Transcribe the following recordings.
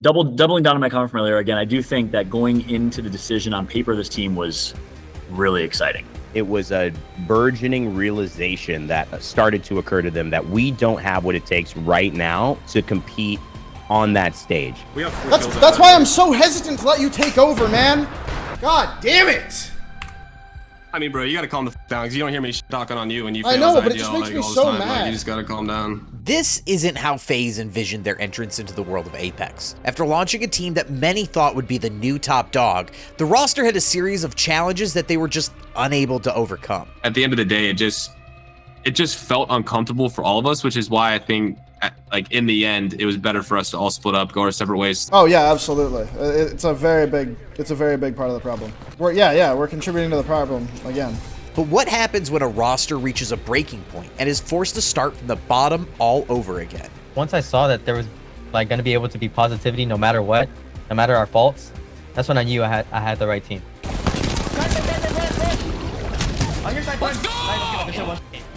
Doubling down on my comment from earlier, again, I do think that going into the decision on paper, this team was really exciting. It was a burgeoning realization that started to occur to them that we don't have what it takes right now to compete on that stage. That's why I'm so hesitant to let you take over, man. God damn it! I mean, bro, you gotta calm the down because you don't hear me talking on you and you. I know, but it just makes me so mad. You just gotta calm down. This isn't how FaZe envisioned their entrance into the world of Apex. After launching a team that many thought would be the new top dog, the roster had a series of challenges that they were just unable to overcome. At the end of the day, it just felt uncomfortable for all of us, which is why I think, like, in the end, it was better for us to all split up, go our separate ways. Oh yeah, absolutely. It's a very big part of the problem. We're contributing to the problem again. But what happens when a roster reaches a breaking point and is forced to start from the bottom all over again? Once I saw that there was like going to be able to be positivity no matter what, no matter our faults, that's when I knew I had the right team. Let's go!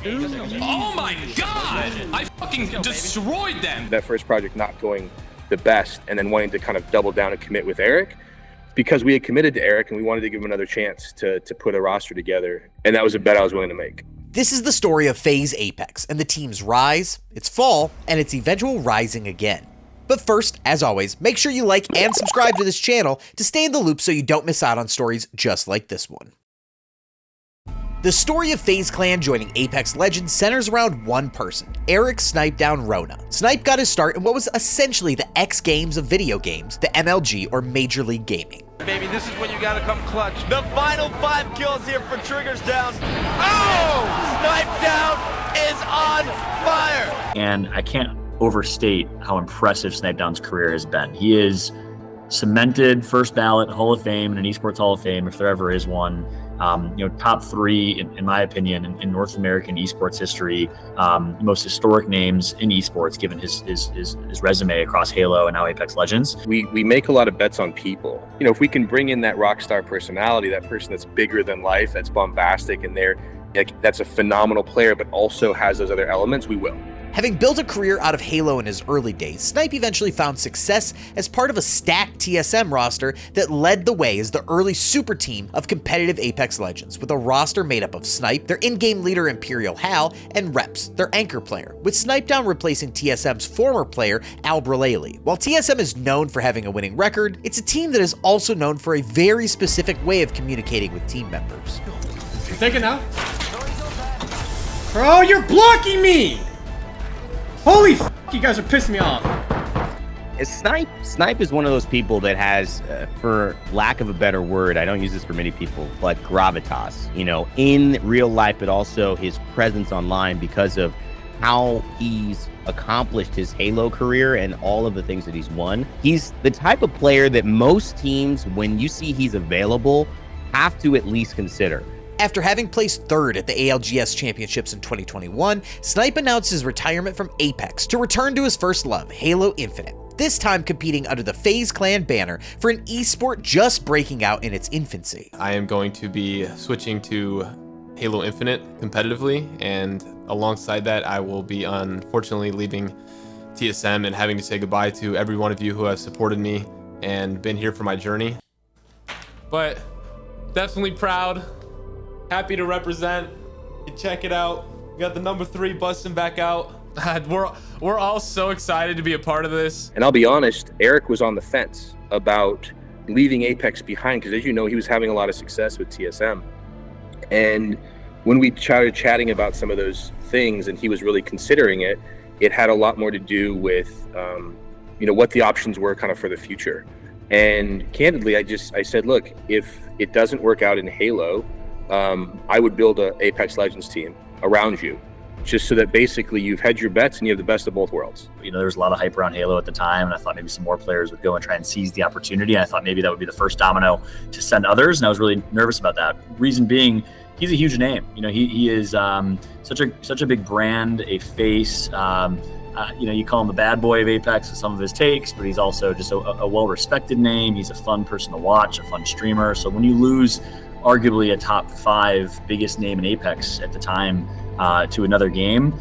Oh my god! I fucking destroyed them! That first project not going the best and then wanting to kind of double down and commit with Eric, because we had committed to Eric and we wanted to give him another chance to put a roster together, and that was a bet I was willing to make. This is the story of FaZe Apex and the team's rise, its fall, and its eventual rising again. But first, as always, make sure you like and subscribe to this channel to stay in the loop so you don't miss out on stories just like this one. The story of FaZe Clan joining Apex Legends centers around one person, Eric Snip3down Rona. Snipe got his start in what was essentially the X Games of video games, the MLG or Major League Gaming. Baby, this is when you gotta come clutch. The final 5 kills here for Triggers Down. Oh! Snip3down is on fire! And I can't overstate how impressive Snip3down's career has been. He is cemented first ballot Hall of Fame and an Esports Hall of Fame, if there ever is one. Top 3, in my opinion, in North American esports history, most historic names in esports, given his resume across Halo and now Apex Legends. We make a lot of bets on people. You know, if we can bring in that rock star personality, that person that's bigger than life, that's bombastic, and that's a phenomenal player, but also has those other elements, we will. Having built a career out of Halo in his early days, Snipe eventually found success as part of a stacked TSM roster that led the way as the early super team of competitive Apex Legends, with a roster made up of Snipe, their in-game leader Imperial Hal, and Reps, their anchor player, with Snip3down replacing TSM's former player Al Braleli. While TSM is known for having a winning record, it's a team that is also known for a very specific way of communicating with team members. You're taking now? Bro, you're blocking me! Holy f***, you guys are pissing me off. Snipe is one of those people that has, for lack of a better word, I don't use this for many people, but gravitas, you know, in real life, but also his presence online because of how he's accomplished his Halo career and all of the things that he's won. He's the type of player that most teams, when you see he's available, have to at least consider. After having placed third at the ALGS Championships in 2021, Snipe announced his retirement from Apex to return to his first love, Halo Infinite, this time competing under the FaZe Clan banner for an esport just breaking out in its infancy. I am going to be switching to Halo Infinite competitively, and alongside that, I will be unfortunately leaving TSM and having to say goodbye to every one of you who has supported me and been here for my journey. But definitely proud. Happy to represent. You check it out. We got the number 3 busting back out. We're all so excited to be a part of this. And I'll be honest, Eric was on the fence about leaving Apex behind because, as you know, he was having a lot of success with TSM. And when we started chatting about some of those things and he was really considering it, it had a lot more to do with, what the options were kind of for the future. And candidly, I said, look, if it doesn't work out in Halo, I would build a Apex Legends team around you, just so that basically you've hedged your bets and you have the best of both worlds. You know, there was a lot of hype around Halo at the time, and I thought maybe some more players would go and try and seize the opportunity. And I thought maybe that would be the first domino to send others, and I was really nervous about that. Reason being, he's a huge name. You know, he is such a big brand, a face. You call him the bad boy of Apex with some of his takes, but he's also just a well-respected name. He's a fun person to watch, a fun streamer. So when you lose arguably a top 5 biggest name in Apex at the time to another game,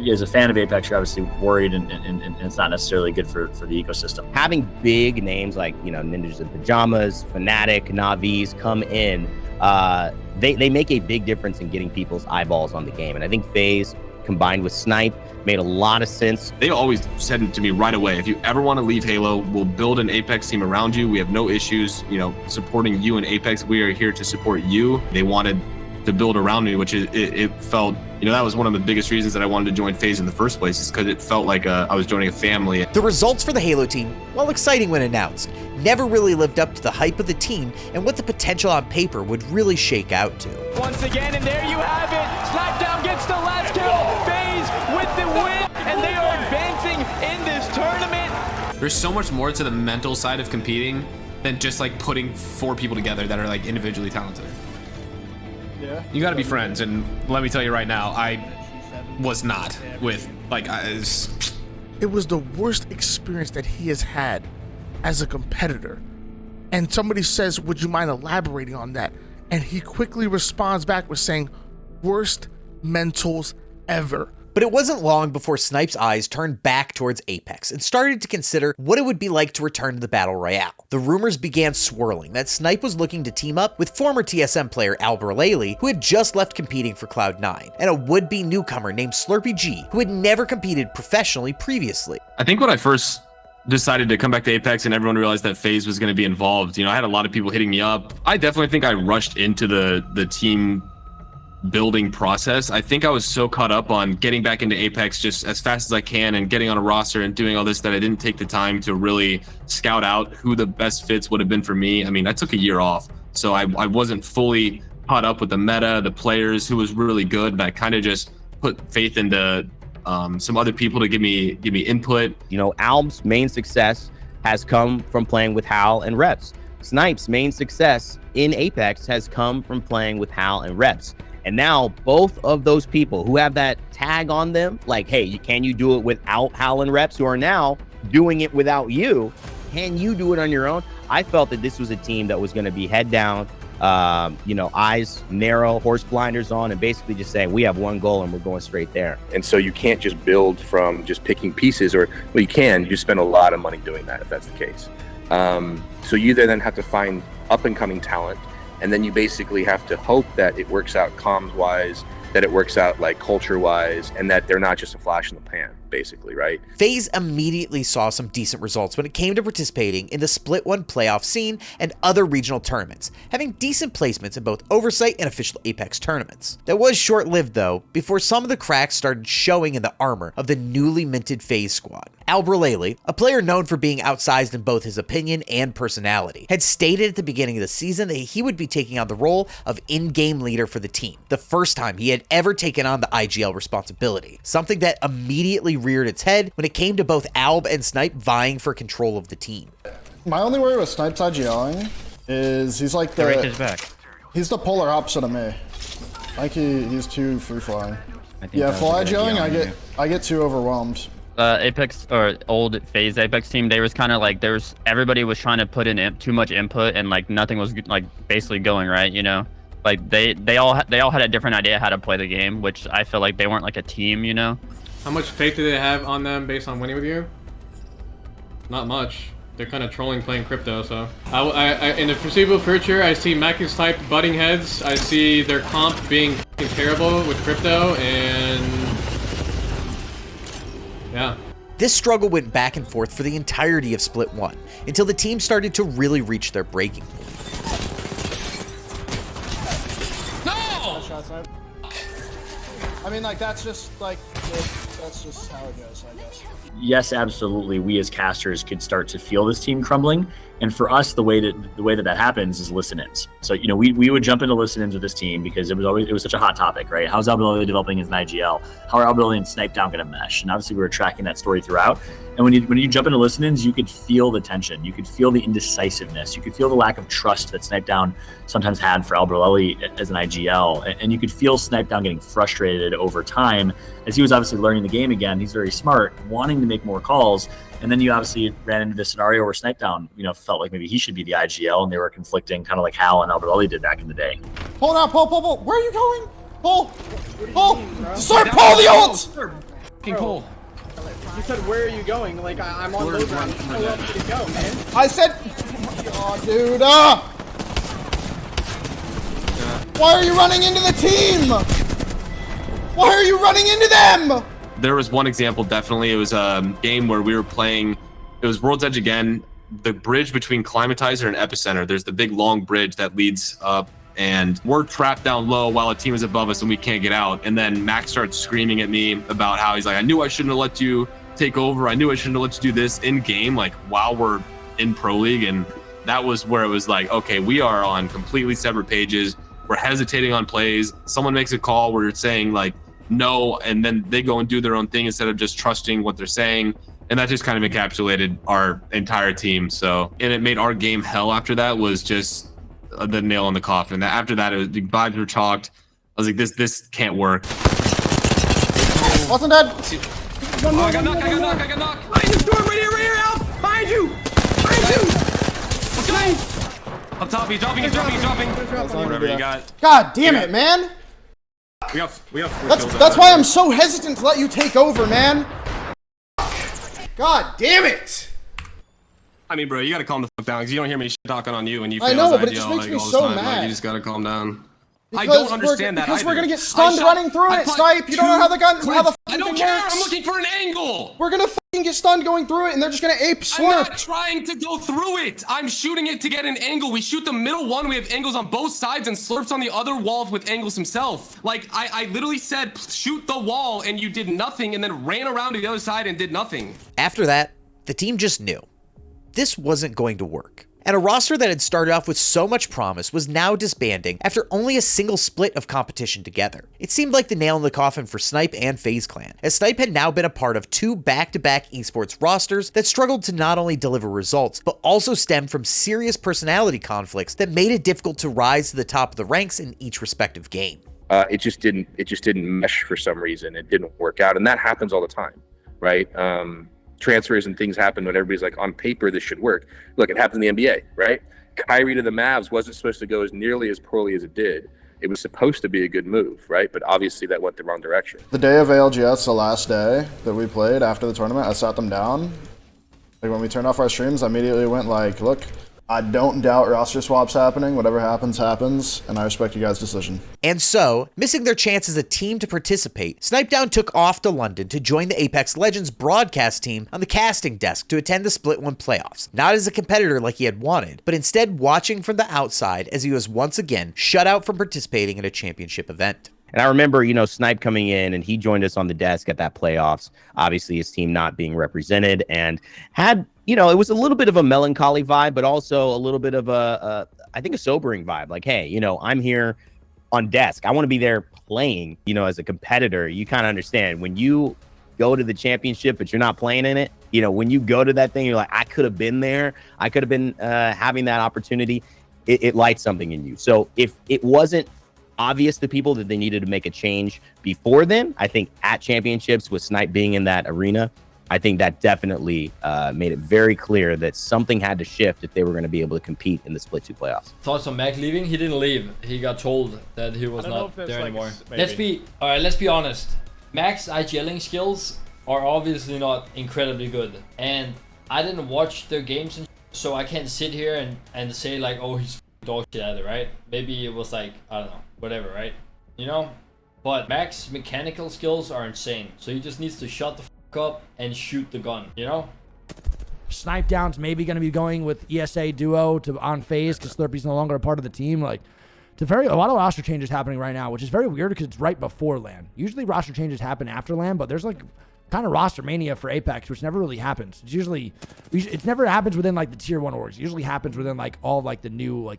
as a fan of Apex, you're obviously worried, and it's not necessarily good for the ecosystem. Having big names like, Ninjas in Pajamas, Fnatic, Navi's come in, they make a big difference in getting people's eyeballs on the game. And I think FaZe combined with Snipe made a lot of sense. They always said to me right away, if you ever want to leave Halo, we'll build an Apex team around you. We have no issues, supporting you in Apex. We are here to support you. They wanted to build around me, which it felt, that was one of the biggest reasons that I wanted to join FaZe in the first place, is because it felt like I was joining a family. The results for the Halo team, while exciting when announced, never really lived up to the hype of the team and what the potential on paper would really shake out to. Once again, and there you have it. Snip3down gets the last kill. FaZe with the win, and they are advancing in this tournament. There's so much more to the mental side of competing than just like putting 4 people together that are like individually talented. Yeah. You got to be friends, and let me tell you right now, I was not with It was the worst experience that he has had as a competitor. And somebody says, would you mind elaborating on that? And he quickly responds back with saying, worst mentals ever. But it wasn't long before Snipe's eyes turned back towards Apex and started to consider what it would be like to return to the Battle Royale. The rumors began swirling that Snipe was looking to team up with former TSM player Albraleli, who had just left competing for Cloud9, and a would-be newcomer named Slurpee, who had never competed professionally previously. I think when I first decided to come back to Apex and everyone realized that FaZe was going to be involved, I had a lot of people hitting me up. I definitely think I rushed into the team building process. I think I was so caught up on getting back into Apex just as fast as I can and getting on a roster and doing all this that I didn't take the time to really scout out who the best fits would have been for me. I mean, I took a year off, so I wasn't fully caught up with the meta, the players, who was really good, and I kind of just put faith into some other people to give me input. Alb's main success has come from playing with Hal and Reps. Snipe's main success in Apex has come from playing with Hal and Reps. And now both of those people who have that tag on them, like, hey, can you do it without Hal and Reps, who are now doing it without you? Can you do it on your own? I felt that this was a team that was going to be head down, eyes narrow, horse blinders on, and basically just saying, we have one goal and we're going straight there. And so you can't just build from just picking pieces, or, well, you can, you spend a lot of money doing that if that's the case. So you then have to find up and coming talent, and then you basically have to hope that it works out comms wise, that it works out like culture wise, and that they're not just a flash in the pan, basically, right? FaZe immediately saw some decent results when it came to participating in the Split 1 playoff scene and other regional tournaments, having decent placements in both Oversight and official Apex tournaments. That was short-lived though, before some of the cracks started showing in the armor of the newly minted FaZe squad. Albraleli, a player known for being outsized in both his opinion and personality, had stated at the beginning of the season that he would be taking on the role of in-game leader for the team, the first time he had ever taken on the IGL responsibility, something that immediately reared its head when it came to both Alb and Snipe vying for control of the team. My only worry with Snipe's IGLing is he's like he's the polar opposite of me. Like he's too free-flowing. Yeah, full IGLing, I get too overwhelmed. Apex or old FaZe Apex team, they was kind of like everybody was trying to put in too much input, and like nothing was like basically going right, like they all had a different idea how to play the game, which I feel like they weren't like a team, How much faith do they have on them based on winning with you? Not much. They're kind of trolling playing crypto, so I in the foreseeable future, I see Mac and Snipe butting heads. I see their comp being terrible with crypto, and yeah. This struggle went back and forth for the entirety of Split 1, until the team started to really reach their breaking point. No! I mean, like, that's just how it goes, I guess. Yes, absolutely. We as casters could start to feel this team crumbling. And for us, the way that happens is listen-ins. So, we would jump into listen-ins with this team because it was such a hot topic, right? How's Albraleli developing as an IGL? How are Albraleli and Snip3down going to mesh? And obviously we were tracking that story throughout. And when you jump into listen-ins, you could feel the tension. You could feel the indecisiveness. You could feel the lack of trust that Snip3down sometimes had for Albraleli as an IGL. And you could feel Snip3down getting frustrated over time as he was obviously learning the the game again. He's very smart, wanting to make more calls. And then you obviously ran into this scenario where Snip3down, felt like maybe he should be the IGL, and they were conflicting, kind of like Hal and Albert Lully did back in the day. Pull now, pull. Where are you going? Pull. Start, pull the ult! Fucking pull. You said, where are you going? Like, I'm on low ground. Where else you to go, man? I said, oh, dude, Why are you running into the team? Why are you running into them? There was one example, definitely. It was a game where we were playing, it was World's Edge again, the bridge between Commentator and Epicenter. There's the big long bridge that leads up, and we're trapped down low while a team is above us and we can't get out. And then Max starts screaming at me about how he's like, I knew I shouldn't have let you take over. I knew I shouldn't have let you do this in game, like while we're in Pro League. And that was where it was like, okay, we are on completely separate pages. We're hesitating on plays. Someone makes a call where it's saying like, no, and then they go and do their own thing instead of just trusting what they're saying. And that just kind of encapsulated our entire team. So, and it made our game hell after that was just the nail in the coffin. After that, it was, the vibes were chalked. I was like, this can't work. Wasn't dead. Oh, I got knocked. Behind the door, right here, out! Behind you! Let's go! Up top, he's dropping. Whatever you got. God damn it, man! We have that's why I'm so hesitant to let you take over, man. God damn it! I mean, bro, you gotta calm the fuck down because you don't hear me shit talking on you when you. I know, but it just makes me so mad. Like, you just gotta calm down. Because I don't understand that because either. we're gonna get stunned running through it, Snipe. You don't know how the I don't care. I'm looking for an angle. We're gonna fucking get stunned going through it, and they're just gonna ape slurp. I'm not trying to go through it. I'm shooting it to get an angle. We shoot the middle one. We have angles on both sides, and Slurp's on the other wall with angles himself. Like I literally said, shoot the wall, and you did nothing, and then ran around to the other side and did nothing. After that, the team just knew this wasn't going to work. And a roster that had started off with so much promise was now disbanding after only a single split of competition together. It seemed like the nail in the coffin for Snipe and FaZe Clan, as Snipe had now been a part of 2 back-to-back esports rosters that struggled to not only deliver results, but also stemmed from serious personality conflicts that made it difficult to rise to the top of the ranks in each respective game. It just didn't mesh for some reason. It didn't work out, and that happens all the time, right? Transfers and things happen when everybody's like, on paper, this should work. Look, it happened in the NBA, right? Kyrie to the Mavs wasn't supposed to go as nearly as poorly as it did. It was supposed to be a good move, right? But obviously that went the wrong direction. The day of ALGS, the last day that we played after the tournament, I sat them down. Like when we turned off our streams, I immediately went like, look, I don't doubt roster swaps happening. Whatever happens, happens, and I respect you guys' decision. And so, missing their chance as a team to participate, Snip3down took off to London to join the Apex Legends broadcast team on the casting desk to attend the Split 1 playoffs. Not as a competitor like he had wanted, but instead watching from the outside as he was once again shut out from participating in a championship event. And I remember, Snipe coming in and he joined us on the desk at that playoffs, obviously his team not being represented, and had, it was a little bit of a melancholy vibe, but also a little bit of I think a sobering vibe. Like, hey, I'm here on desk. I want to be there playing, as a competitor. You kind of understand when you go to the championship, but you're not playing in it. When you go to that thing, you're like, I could have been there. I could have been having that opportunity. It lights something in you. So if it wasn't obvious to people that they needed to make a change before then, I think at championships with Snipe being in that arena, I think that definitely made it very clear that something had to shift if they were going to be able to compete in the Split 2 playoffs. Thoughts on Mac leaving? He didn't leave. He got told that he was not there anymore. Let's be honest. Mac's IGLing skills are obviously not incredibly good, and I didn't watch their games, so I can't sit here and say like, oh, he's dog shit at it, right? Maybe it was like, I don't know, whatever, right? But Mac's mechanical skills are insane, so he just needs to shut the up and shoot the gun, Snip3down's maybe going to be going with ESA duo on FaZe because Slurpy's no longer a part of the team. Like, a lot of roster changes happening right now, which is very weird because it's right before LAN. Usually roster changes happen after LAN, but there's like kind of roster mania for Apex, which never really happens. It never happens within like the tier 1 orgs. It usually happens within like all like the new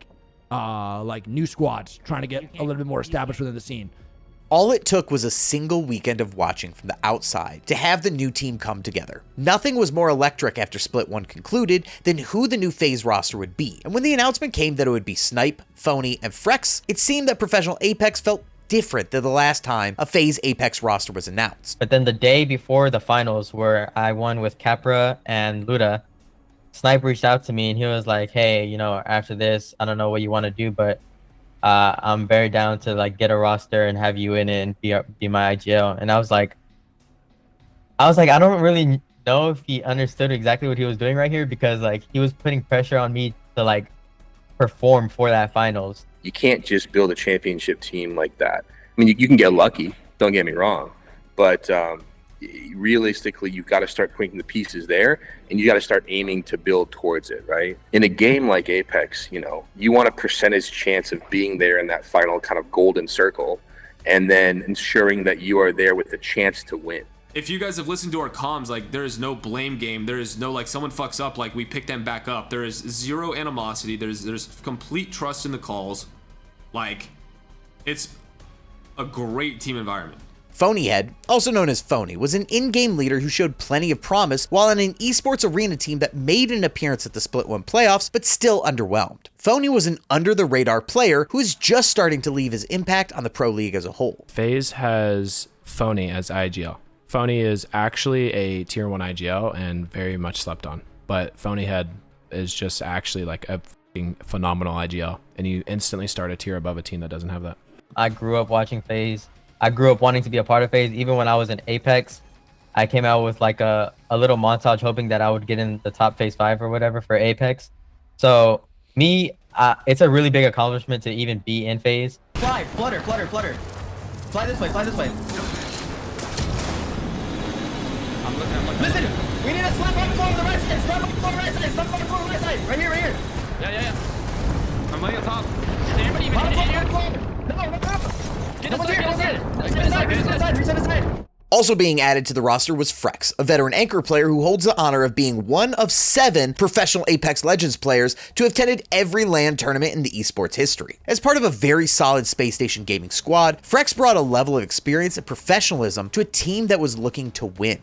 new squads trying to get a little bit more established within the scene. All it took was a single weekend of watching from the outside to have the new team come together. Nothing was more electric after Split 1 concluded than who the new FaZe roster would be. And when the announcement came that it would be Snipe, Phony, and Frex, it seemed that professional Apex felt different than the last time a FaZe Apex roster was announced. But then the day before the finals, where I won with Capra and Luda, Snipe reached out to me and he was like, hey, you know, after this, I don't know what you want to do, but I'm very down to like get a roster and have you in it and be my IGL. And I was like, I don't really know if he understood exactly what he was doing right here, because like he was putting pressure on me to like perform for that finals. You can't just build a championship team like that. I mean, you can get lucky, don't get me wrong, but realistically, you've got to start putting the pieces there, and you got to start aiming to build towards it, right? In a game like Apex, you know, you want a percentage chance of being there in that final kind of golden circle, and then ensuring that you are there with a chance to win. If you guys have listened to our comms, like, there is no blame game. There is no, like, someone fucks up, like, we pick them back up. There is zero animosity. There's complete trust in the calls. Like, it's a great team environment. Phonyhead, also known as Phony, was an in-game leader who showed plenty of promise while on an esports arena team that made an appearance at the Split 1 playoffs, but still underwhelmed. Phony was an under-the-radar player who is just starting to leave his impact on the Pro League as a whole. FaZe has Phony as IGL. Phony is actually a tier 1 IGL and very much slept on, but Phonyhead is just actually like a phenomenal IGL, and you instantly start a tier above a team that doesn't have that. I grew up watching FaZe. I grew up wanting to be a part of FaZe. Even when I was in Apex, I came out with like a little montage hoping that I would get in the top FaZe 5 or whatever for Apex. So me, it's a really big accomplishment to even be in FaZe. Fly, flutter, flutter, flutter. Fly this way, fly this way. I'm looking. Listen, we need a slap on the floor on the right side. Slap on the floor on the right side. Slap on the floor on the right side. Right here, right here. Yeah. I'm laying on top. Is anybody even hitting you? No. Get inside. Also being added to the roster was Frex, a veteran anchor player who holds the honor of being one of 7 professional Apex Legends players to have attended every LAN tournament in the esports history. As part of a very solid Space Station gaming squad, Frex brought a level of experience and professionalism to a team that was looking to win.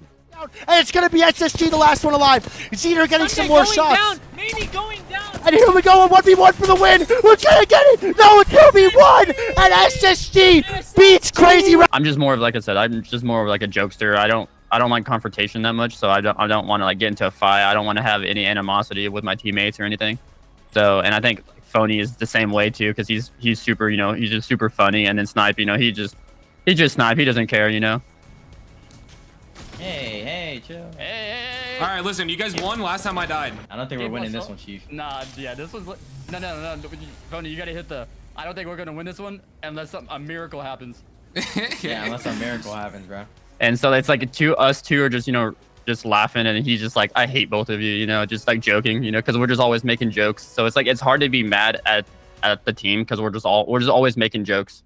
And it's going to be SSG, the last one alive. Zener getting some more shots. Maybe going down. And here we go, a 1v1 for the win. We're going to get it. No, it's 2v1. And SSG beats Crazy. I'm just more of, like I said, I'm just more of like a jokester. I don't like confrontation that much, so I don't want to like get into a fight. I don't want to have any animosity with my teammates or anything. So, and I think Phony is the same way too, because he's super, you know, he's just super funny. And then Snipe, you know, he just Snipe. He doesn't care, you know. Hey, chill. Hey. All right, listen, you guys won last time I died. I don't think we're winning this one, Chief. Nah, yeah, this was no. Phony, you gotta hit the. I don't think we're gonna win this one unless a miracle happens. Yeah, unless a miracle happens, bro. And so it's like us two are just, you know, just laughing, and he's just like, I hate both of you, you know, just like joking, you know, because we're just always making jokes. So it's like it's hard to be mad at the team because we're just always making jokes.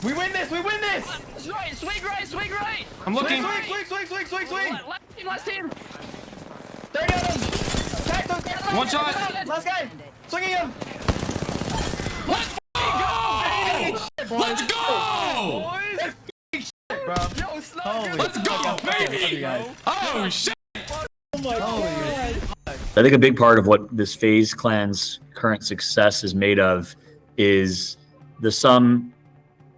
We win this! Swing right! I'm looking. Swing! Last team! There you go! One shot! Last guy! Swinging him! Let's go! Let's go! Let's go, baby! Oh, shit! Oh my god! I think a big part of what this FaZe Clan's current success is made of is the sum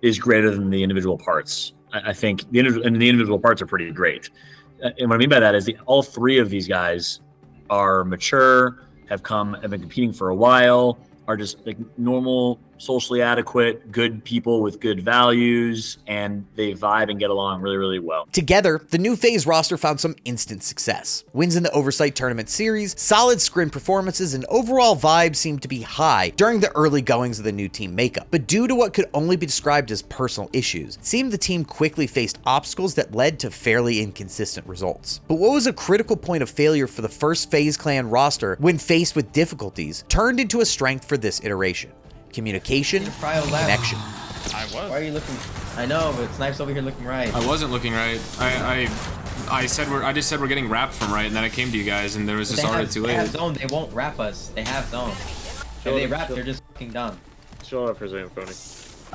is greater than the individual parts. I think the individual parts are pretty great. And what I mean by that is all 3 of these guys are mature, have been competing for a while, are just like normal, socially adequate, good people with good values, and they vibe and get along really, really well. Together, the new FaZe roster found some instant success. Wins in the Oversight Tournament Series, solid scrim performances, and overall vibe seemed to be high during the early goings of the new team makeup. But due to what could only be described as personal issues, it seemed the team quickly faced obstacles that led to fairly inconsistent results. But what was a critical point of failure for the first FaZe Clan roster when faced with difficulties turned into a strength for this iteration. Communication, connection. I was. Why are you looking? I know, but Snipe's over here looking right. I wasn't looking right. I just said we're getting wrapped from right, and then I came to you guys, and there was just already too late. They have zone. They won't wrap us. They have zone. If they wrap, they're just fucking dumb. Show up for Zane Phony.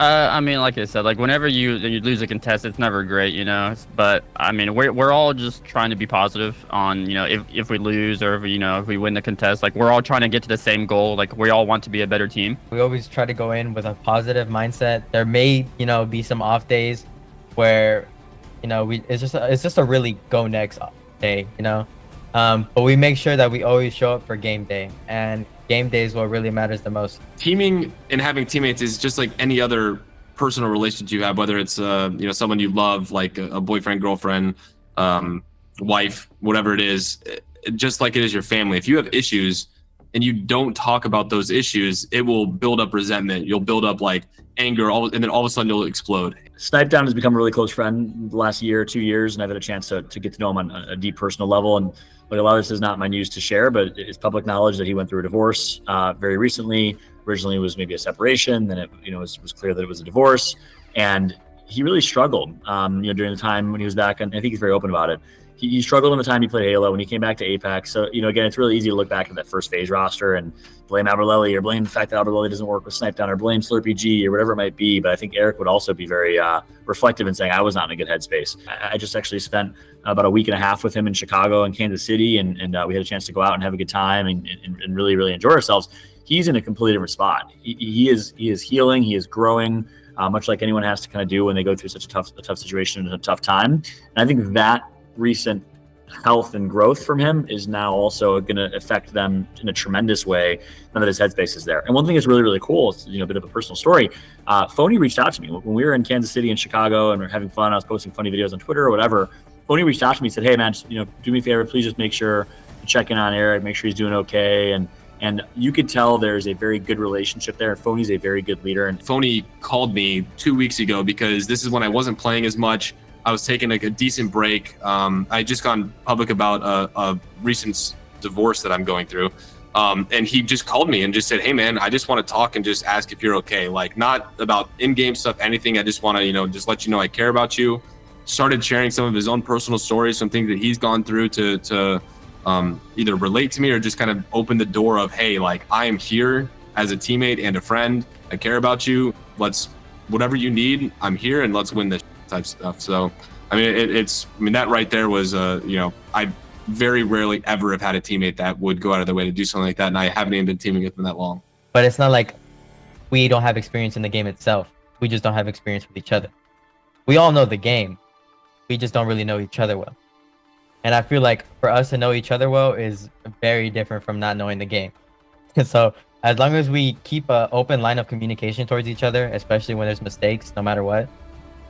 I mean, like I said, like whenever you lose a contest, it's never great, you know. But I mean, we're all just trying to be positive on, you know, if we lose or if if we win the contest, like we're all trying to get to the same goal. Like we all want to be a better team. We always try to go in with a positive mindset. There may, be some off days where, it's just a really go next day, but we make sure that we always show up for game day, and game day is what really matters the most. Teaming and having teammates is just like any other personal relationship you have, whether it's someone you love, like a boyfriend, girlfriend, wife, whatever it is, just like it is your family. If you have issues and you don't talk about those issues, it will build up resentment. You'll build up like anger, and then all of a sudden you'll explode. Snip3down has become a really close friend the last year, 2 years, and I've had a chance to get to know him on a deep personal level. And like, a lot of this is not my news to share, but it's public knowledge that he went through a divorce very recently. Originally, it was maybe a separation. Then it was clear that it was a divorce, and he really struggled. During the time when he was back, and I think he's very open about it. He struggled in the time he played Halo when he came back to Apex. So, again, it's really easy to look back at that first FaZe roster and blame Alberlelli or blame the fact that Alberlelli doesn't work with Snip3down or blame Slurpee or whatever it might be. But I think Eric would also be very reflective in saying I was not in a good headspace. I just actually spent about a week and a half with him in Chicago and Kansas City, and we had a chance to go out and have a good time and really, really enjoy ourselves. He's in a completely different spot. He is healing. He is growing, much like anyone has to kind of do when they go through such a tough situation and a tough time. And I think that recent health and growth from him is now also going to affect them in a tremendous way now that his headspace is there. And one thing that's really, really cool, it's a bit of a personal story. Phony reached out to me when we were in Kansas City and Chicago and we were having fun. I was posting funny videos on Twitter or whatever. Phony reached out to me and said, "Hey man, just, do me a favor, please just make sure to check in on Eric, make sure he's doing okay." And you could tell there's a very good relationship there. Phony's a very good leader. And Phony called me 2 weeks ago because this is when I wasn't playing as much. I was taking like a decent break. I just gone public about a recent divorce that I'm going through. And he just called me and just said, "Hey man, I just want to talk and just ask if you're okay. Like not about in-game stuff, anything. I just want to, just let you know I care about you." Started sharing some of his own personal stories, some things that he's gone through to either relate to me or just kind of open the door of, hey, like I am here as a teammate and a friend. I care about you. Whatever you need, I'm here, and let's win this type stuff. So I mean that right there was I very rarely ever have had a teammate that would go out of their way to do something like that, and I haven't even been teaming with them that long. But it's not like we don't have experience in the game itself. We just don't have experience with each other. We all know the game, we just don't really know each other well. And I feel like for us to know each other well is very different from not knowing the game. So as long as we keep an open line of communication towards each other, especially when there's mistakes, no matter what,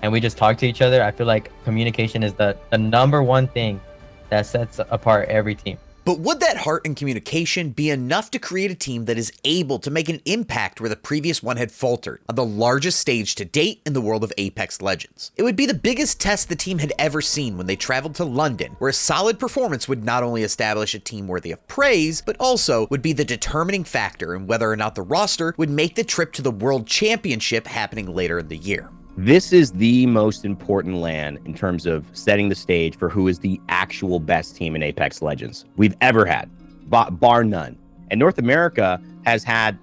and we just talk to each other, I feel like communication is the number one thing that sets apart every team. But would that heart and communication be enough to create a team that is able to make an impact where the previous one had faltered on the largest stage to date in the world of Apex Legends? It would be the biggest test the team had ever seen when they traveled to London, where a solid performance would not only establish a team worthy of praise, but also would be the determining factor in whether or not the roster would make the trip to the World Championship happening later in the year. This is the most important LAN in terms of setting the stage for who is the actual best team in Apex Legends we've ever had, bar none. And North America has had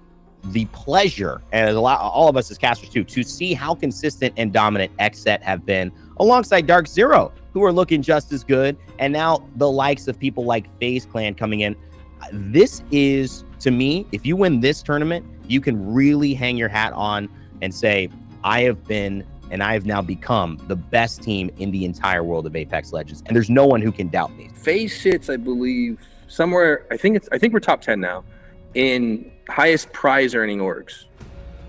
the pleasure, and all of us as casters too, to see how consistent and dominant XSET have been alongside Dark Zero, who are looking just as good. And now the likes of people like FaZe Clan coming in. This is, to me, if you win this tournament, you can really hang your hat on and say, I have been and I have now become the best team in the entire world of Apex Legends, and there's no one who can doubt me. FaZe sits, I believe, somewhere. I think we're top 10 now in highest prize earning orgs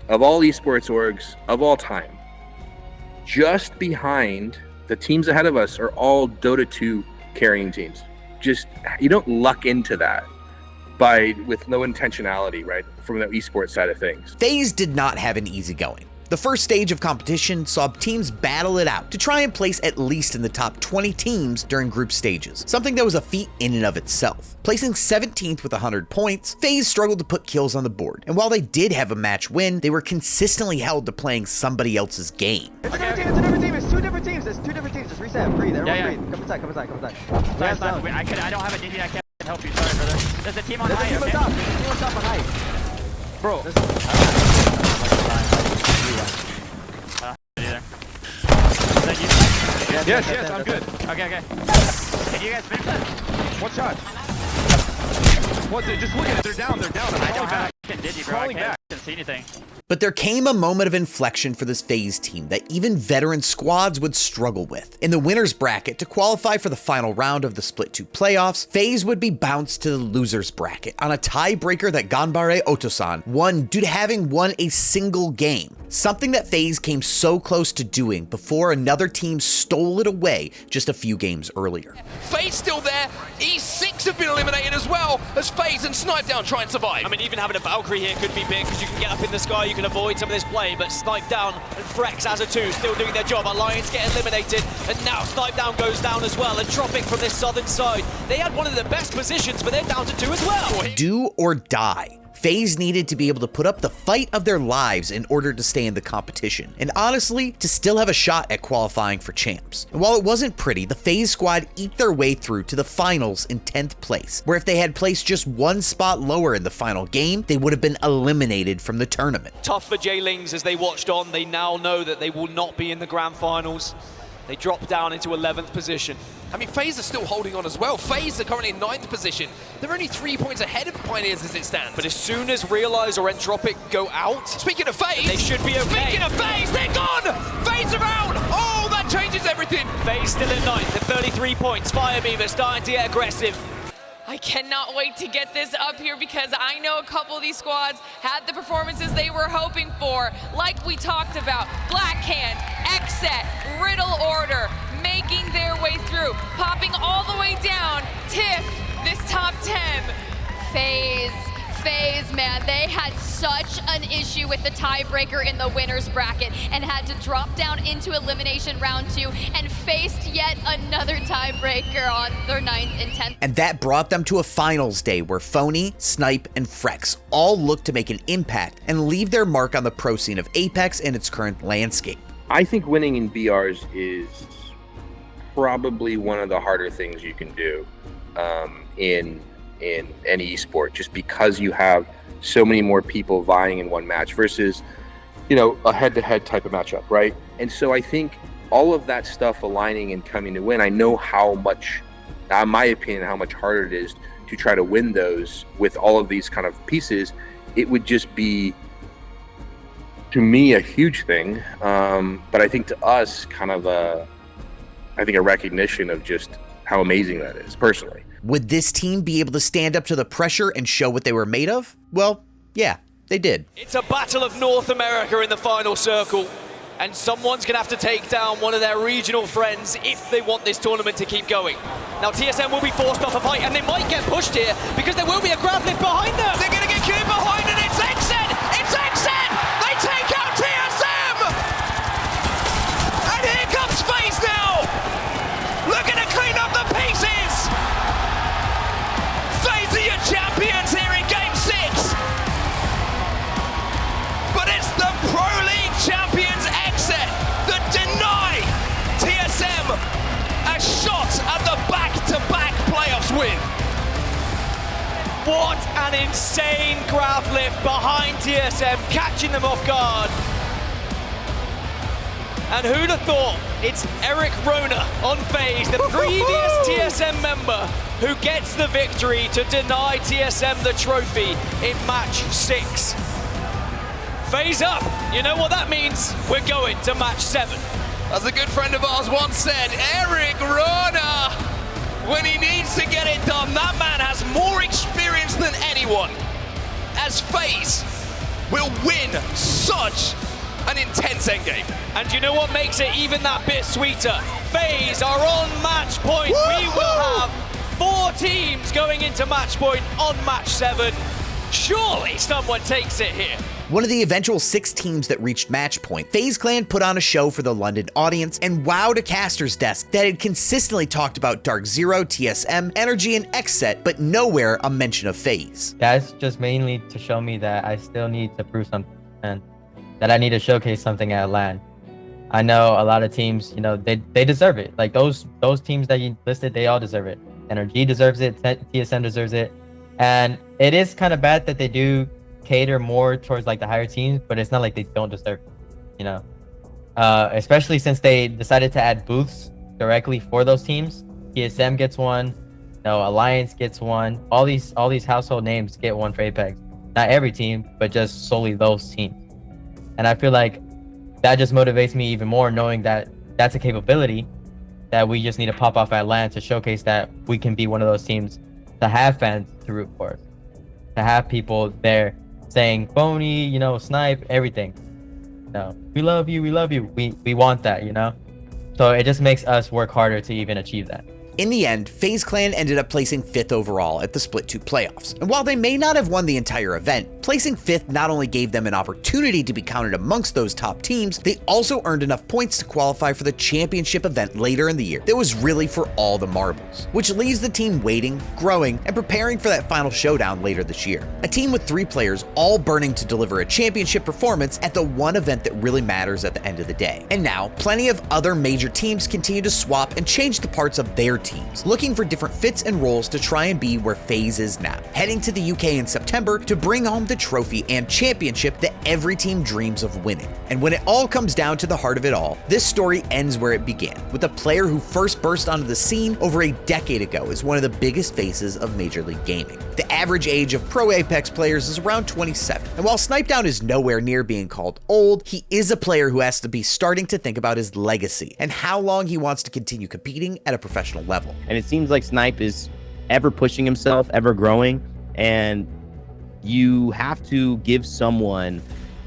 of all esports orgs of all time. Just behind the teams ahead of us are all Dota 2 carrying teams. Just you don't luck into that with no intentionality, right, from the esports side of things. FaZe did not have an easy going. The first stage of competition saw teams battle it out to try and place at least in the top 20 teams during group stages, something that was a feat in and of itself. Placing 17th with 100 points, FaZe struggled to put kills on the board, and while they did have a match win, they were consistently held to playing somebody else's game. It's a different team, it's two different teams, Just reset, breathe, everyone breathe. Come inside. Sorry, I don't have a DD, I can't help you, sorry brother. There's a team on height, okay? There's a team on top on height. Bro. Yes, I'm good. Okay. Can you guys fix that? What shot? What's it? Just look at it. They're down. I don't have a digi, bro. I can't see anything. But there came a moment of inflection for this FaZe team that even veteran squads would struggle with. In the winner's bracket, to qualify for the final round of the Split 2 playoffs, FaZe would be bounced to the loser's bracket on a tiebreaker that Ganbare Otosan won due to having won a single game. Something that FaZe came so close to doing before another team stole it away just a few games earlier. FaZe still there. E6 have been eliminated as well as FaZe and Snip3down try and survive. I mean, even having a Valkyrie here could be big because you can get up in the sky, you can avoid some of this play, but Snip3down and Frex as a 2 still doing their job. Alliance get eliminated, and now Snip3down goes down as well, and Tropic from this southern side. They had one of the best positions, but they're down to 2 as well. Do or die. FaZe needed to be able to put up the fight of their lives in order to stay in the competition, and honestly, to still have a shot at qualifying for champs. And while it wasn't pretty, the FaZe squad eked their way through to the finals in 10th place, where if they had placed just one spot lower in the final game, they would have been eliminated from the tournament. Tough for J-Lings as they watched on. They now know that they will not be in the grand finals. They drop down into 11th position. I mean, FaZe are still holding on as well. FaZe are currently in 9th position. They're only 3 points ahead of Pioneers as it stands. But as soon as Realize or Entropic go out... Speaking of FaZe... They should be okay. Speaking of FaZe, they're gone! FaZe are out! Oh, that changes everything! FaZe still in 9th at 33 points. Firebeaver starting to get aggressive. I cannot wait to get this up here because I know a couple of these squads had the performances they were hoping for, like we talked about. Blackhand, Xset, Riddle Order, making their way through, popping all the way down. Tiff, this top 10. FaZe, man, they had such an issue with the tiebreaker in the winner's bracket and had to drop down into elimination round 2 and faced yet another tiebreaker on their 9th and 10th. And that brought them to a finals day where Phony, Snipe, and Frex all looked to make an impact and leave their mark on the pro scene of Apex and its current landscape. I think winning in BRs is probably one of the harder things you can do in any esport, just because you have so many more people vying in one match versus, you know, a head-to-head type of matchup, right? And so I think all of that stuff aligning and coming to win, I know how much, in my opinion, how much harder it is to try to win those with all of these kind of pieces. It would just be, to me, a huge thing. But I think to us, kind of a recognition of just how amazing that is, personally. Would this team be able to stand up to the pressure and show what they were made of? Well, yeah, they did. It's a battle of North America in the final circle, and someone's going to have to take down one of their regional friends if they want this tournament to keep going. Now, TSM will be forced off a fight, and they might get pushed here because there will be a grab lift behind them. They're going to get killed behind, and it's Xset! It's Xset! They take out TSM! And here comes FaZe now! Looking to clean up the pieces! FaZe are your champions here in Game 6! But it's the Pro League champions Xset that deny TSM a shot at the back-to-back playoffs win. What an insane grab lift behind TSM, catching them off guard. And who'd have thought it's Eric Rona on FaZe, the previous TSM member, who gets the victory to deny TSM the trophy in match 6. FaZe up. You know what that means? We're going to match 7. As a good friend of ours once said, Eric Rona, when he needs to get it done, that man has more experience than anyone. As FaZe will win such an intense endgame. And you know what makes it even that bit sweeter? FaZe are on match point. We will have 4 teams going into match point on match 7. Surely someone takes it here. One of the eventual 6 teams that reached match point, FaZe Clan put on a show for the London audience and wowed a caster's desk that had consistently talked about Dark Zero, TSM, Energy, and Xset, but nowhere a mention of FaZe. That's just mainly to show me that I still need to prove something and that I need to showcase something at LAN. I know a lot of teams, you know, they deserve it. Like those teams that you listed, they all deserve it. NRG deserves it, TSM deserves it. And it is kind of bad that they do cater more towards like the higher teams, but it's not like they don't deserve it, you know. Especially since they decided to add booths directly for those teams. TSM gets one, Alliance gets one. All these household names get one for Apex. Not every team, but just solely those teams. And I feel like that just motivates me even more, knowing that that's a capability that we just need to pop off at LAN to showcase that we can be one of those teams to have fans to root for, to have people there saying phony, snipe, everything. We love you, we love you. We want that, So it just makes us work harder to even achieve that. In the end, FaZe Clan ended up placing 5th overall at the Split 2 playoffs. And while they may not have won the entire event, placing 5th not only gave them an opportunity to be counted amongst those top teams, they also earned enough points to qualify for the championship event later in the year that was really for all the marbles, which leaves the team waiting, growing, and preparing for that final showdown later this year. A team with 3 players all burning to deliver a championship performance at the one event that really matters at the end of the day. And now, plenty of other major teams continue to swap and change the parts of their teams, looking for different fits and roles to try and be where FaZe is now, heading to the UK in September to bring home the trophy and championship that every team dreams of winning. And when it all comes down to the heart of it all, this story ends where it began, with a player who first burst onto the scene over a decade ago as one of the biggest faces of Major League Gaming. The average age of pro Apex players is around 27, and while Snip3down is nowhere near being called old, he is a player who has to be starting to think about his legacy and how long he wants to continue competing at a professional level. And it seems like Snipe is ever pushing himself, ever growing, and you have to give someone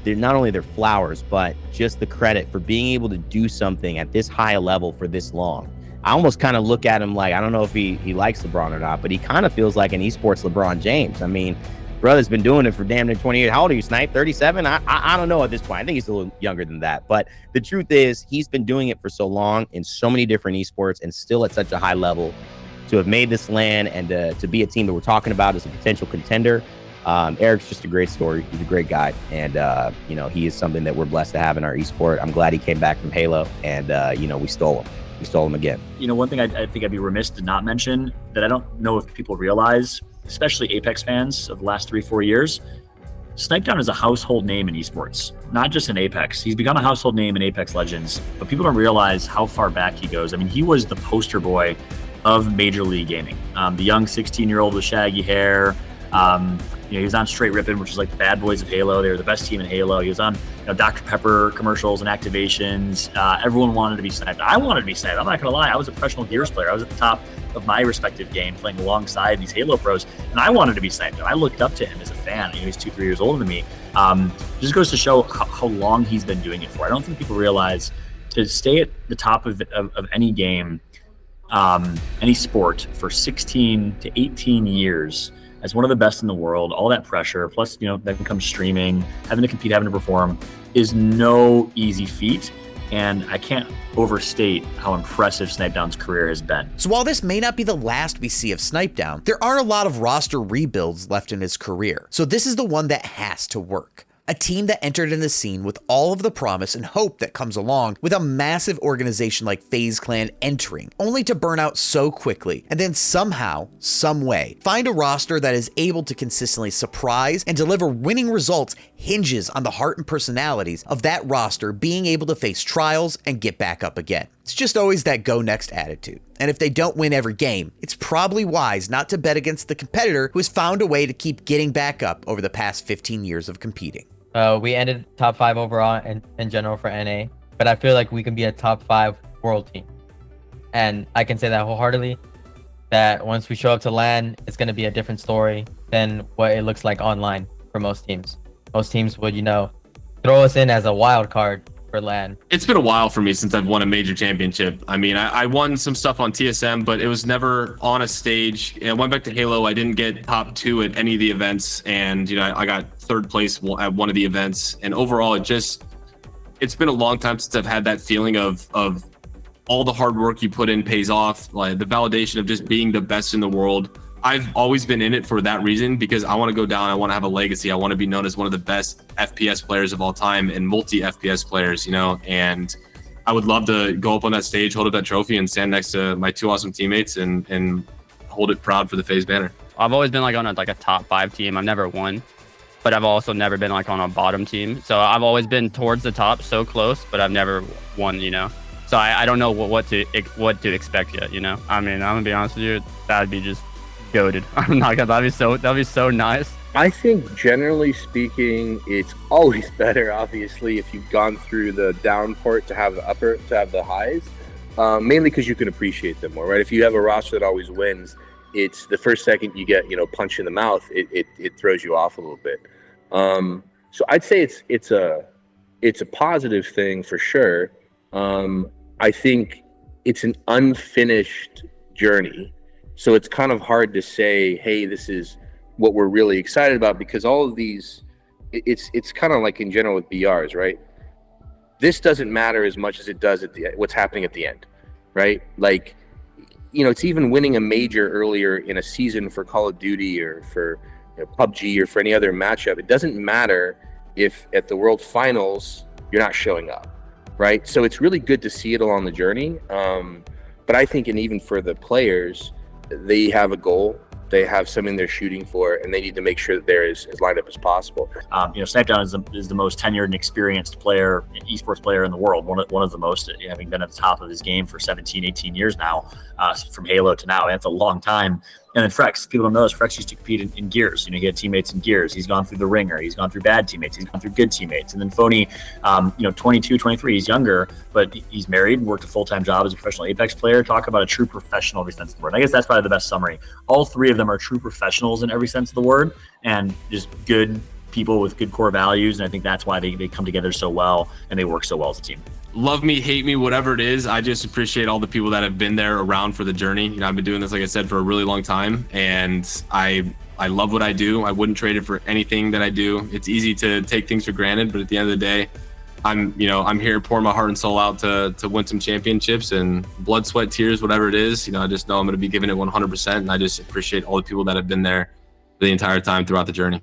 not only their flowers, but just the credit for being able to do something at this high a level for this long. I almost kind of look at him like, I don't know if he likes LeBron or not, but he kind of feels like an esports LeBron James. I mean, brother's been doing it for damn near 20 years. How old are you, Snipe? 37? I don't know at this point. I think he's a little younger than that. But the truth is, he's been doing it for so long in so many different esports and still at such a high level. To have made this LAN and to be a team that we're talking about as a potential contender, Eric's just a great story. He's a great guy. And, he is something that we're blessed to have in our esport. I'm glad he came back from Halo and, we stole him. We stole him again. One thing I think I'd be remiss to not mention that I don't know if people realize, especially Apex fans of the last 3-4 years, Snip3down is a household name in esports, not just in Apex. He's become a household name in Apex Legends, but people don't realize how far back he goes. I mean, he was the poster boy of Major League Gaming. The young 16-year-old with shaggy hair. He was on Straight Rippin', which is like the bad boys of Halo. They were the best team in Halo. He was on Dr. Pepper commercials and activations. Everyone wanted to be Sniped. I wanted to be Sniped. I'm not going to lie. I was a professional Gears player. I was at the top of my respective game playing alongside these Halo pros, and I wanted to be Sniped. I looked up to him as a fan. He's 2-3 years older than me. Just goes to show how long he's been doing it for. I don't think people realize to stay at the top of any game, any sport for 16 to 18 years as one of the best in the world, all that pressure, plus, then comes streaming, having to compete, having to perform, is no easy feat. And I can't overstate how impressive Snip3down's career has been. So while this may not be the last we see of Snip3down, there are a lot of roster rebuilds left in his career. So this is the one that has to work. A team that entered in the scene with all of the promise and hope that comes along with a massive organization like FaZe Clan entering, only to burn out so quickly, and then somehow, some way, find a roster that is able to consistently surprise and deliver winning results hinges on the heart and personalities of that roster being able to face trials and get back up again. It's just always that go next attitude. And if they don't win every game, it's probably wise not to bet against the competitor who has found a way to keep getting back up over the past 15 years of competing. We ended top 5 overall in general for NA, but I feel like we can be a top 5 world team. And I can say that wholeheartedly, that once we show up to LAN, it's going to be a different story than what it looks like online for most teams. Most teams would, throw us in as a wild card for LAN. It's been a while for me since I've won a major championship. I mean, I won some stuff on TSM, but it was never on a stage. I went back to Halo. I didn't get top 2 at any of the events, and I got 3rd place at one of the events. And overall, it's been a long time since I've had that feeling of all the hard work you put in pays off, like the validation of just being the best in the world. I've always been in it for that reason, because I want to go down. I want to have a legacy. I want to be known as one of the best FPS players of all time and multi FPS players, and I would love to go up on that stage, hold up that trophy, and stand next to my 2 awesome teammates and hold it proud for the FaZe banner. I've always been on a top 5 team. I've never won, but I've also never been on a bottom team. So I've always been towards the top, so close, but I've never won, So I don't know what to expect yet. You know, I mean, I'm gonna be honest with you, that'd be just goated. I'm not gonna. That'd be so nice. I think generally speaking, it's always better, obviously, if you've gone through the down port to have the highs, mainly because you can appreciate them more, right? If you have a roster that always wins, it's the first second you get, punch in the mouth, it throws you off a little bit. So I'd say it's a positive thing for sure. I think it's an unfinished journey, so it's kind of hard to say, hey, this is what we're really excited about, because all of these, it's kind of like in general with BRs, right? This doesn't matter as much as it does at what's happening at the end, right? Like, it's even winning a major earlier in a season for Call of Duty or for PUBG or for any other matchup. It doesn't matter if at the World Finals you're not showing up, right? So it's really good to see it along the journey. But I think, and even for the players, they have a goal. They have something they're shooting for, and they need to make sure that they're as lined up as possible. Snip3down is the most tenured and experienced player, esports player in the world. One of the most, having been at the top of his game for 17, 18 years now, from Halo to now. That's a long time. And then Frex, people don't know this, Frex used to compete in Gears. He had teammates in Gears. He's gone through the ringer. He's gone through bad teammates. He's gone through good teammates. And then Phony, 22, 23, he's younger, but he's married and worked a full-time job as a professional Apex player. Talk about a true professional in every sense of the word. And I guess that's probably the best summary. All three of them are true professionals in every sense of the word, and just good people with good core values. And I think that's why they come together so well and they work so well as a team. Love me, hate me, whatever it is. I just appreciate all the people that have been there around for the journey. I've been doing this, like I said, for a really long time, and I love what I do. I wouldn't trade it for anything that I do. It's easy to take things for granted, but at the end of the day, I'm here pouring my heart and soul out to win some championships, and blood, sweat, tears, whatever it is. I just know I'm going to be giving it 100%, and I just appreciate all the people that have been there the entire time throughout the journey.